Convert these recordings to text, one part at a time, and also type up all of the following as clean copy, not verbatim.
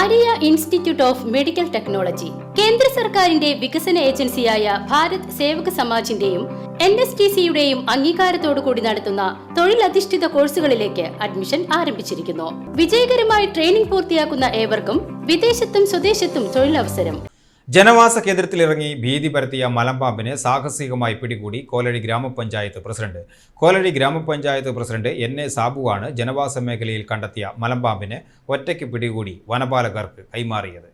Maria institute of medical technology കേന്ദ്ര സർക്കാരിന്റെ വികസന ഏജൻസിയായ ഭാരത് സേവക് സമാജിന്റെയും NSTCയുടെയും അംഗീകാരത്തോടുകൂടി നടത്തുന്ന തൊഴിലധിഷ്ഠിത കോഴ്സുകളിലേക്ക് അഡ്മിഷൻ ആരംഭിച്ചിരിക്കുന്നു. വിജയകരമായി ട്രെയിനിംഗ് പൂർത്തിയാക്കുന്ന ഏവർക്കും വിദേശത്തും സ്വദേശത്തും തൊഴിലവസരം. ജനവാസ കേന്ദ്രത്തിലിറങ്ങി ഭീതി പരത്തിയ മലമ്പാമ്പിനെ സാഹസികമായി പിടികൂടി കോലഴി ഗ്രാമപഞ്ചായത്ത് പ്രസിഡന്റ്. കോലഴി ഗ്രാമപഞ്ചായത്ത് പ്രസിഡന്റ് NA സാബുവാണ് ജനവാസ മേഖലയിൽ കണ്ടെത്തിയ മലമ്പാമ്പിനെ ഒറ്റയ്ക്ക് പിടികൂടി വനപാലകർക്ക് കൈമാറിയത്.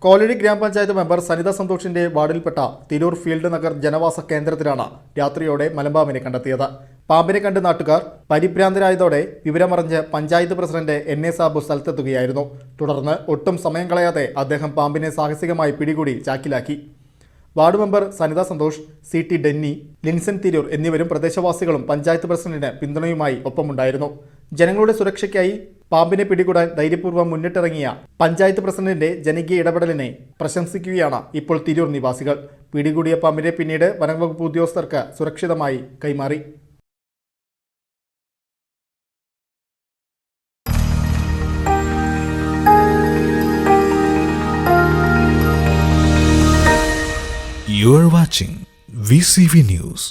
കോലഴി ഗ്രാമപഞ്ചായത്ത് മെമ്പർ സനിത സന്തോഷിന്റെ വാർഡിൽപ്പെട്ട തിരൂർ ഫീൽഡ് നഗർ ജനവാസ കേന്ദ്രത്തിലാണ് രാത്രിയോടെ മലമ്പാമ്പിനെ കണ്ടെത്തിയത്. പാമ്പിനെ കണ്ട് നാട്ടുകാർ പരിഭ്രാന്തരായതോടെ വിവരമറിഞ്ഞ് പഞ്ചായത്ത് പ്രസിഡന്റ് NA സാബു സ്ഥലത്തെത്തുകയായിരുന്നു. തുടർന്ന് ഒട്ടും സമയം കളയാതെ അദ്ദേഹം പാമ്പിനെ സാഹസികമായി പിടികൂടി ചാക്കിലാക്കി. Ward member Sanitha Santhosh, CT Denny, Linson Tirur എന്നിവരും പ്രദേശവാസികളും പഞ്ചായത്ത് പ്രസിഡന്റിന് പിന്തുണയുമായി ഒപ്പമുണ്ടായിരുന്നു. ജനങ്ങളുടെ സുരക്ഷയ്ക്കായി പാമ്പിനെ പിടികൂടാൻ ധൈര്യപൂർവ്വം മുന്നിട്ടിറങ്ങിയ പഞ്ചായത്ത് പ്രസിഡന്റിന്റെ ജനകീയ ഇടപെടലിനെ പ്രശംസിക്കുകയാണ് ഇപ്പോൾ തിരൂർ നിവാസികൾ. പിടികൂടിയ പാമ്പിനെ പിന്നീട് വനംവകുപ്പ് ഉദ്യോഗസ്ഥർക്ക് സുരക്ഷിതമായി കൈമാറി. You are watching VCV News.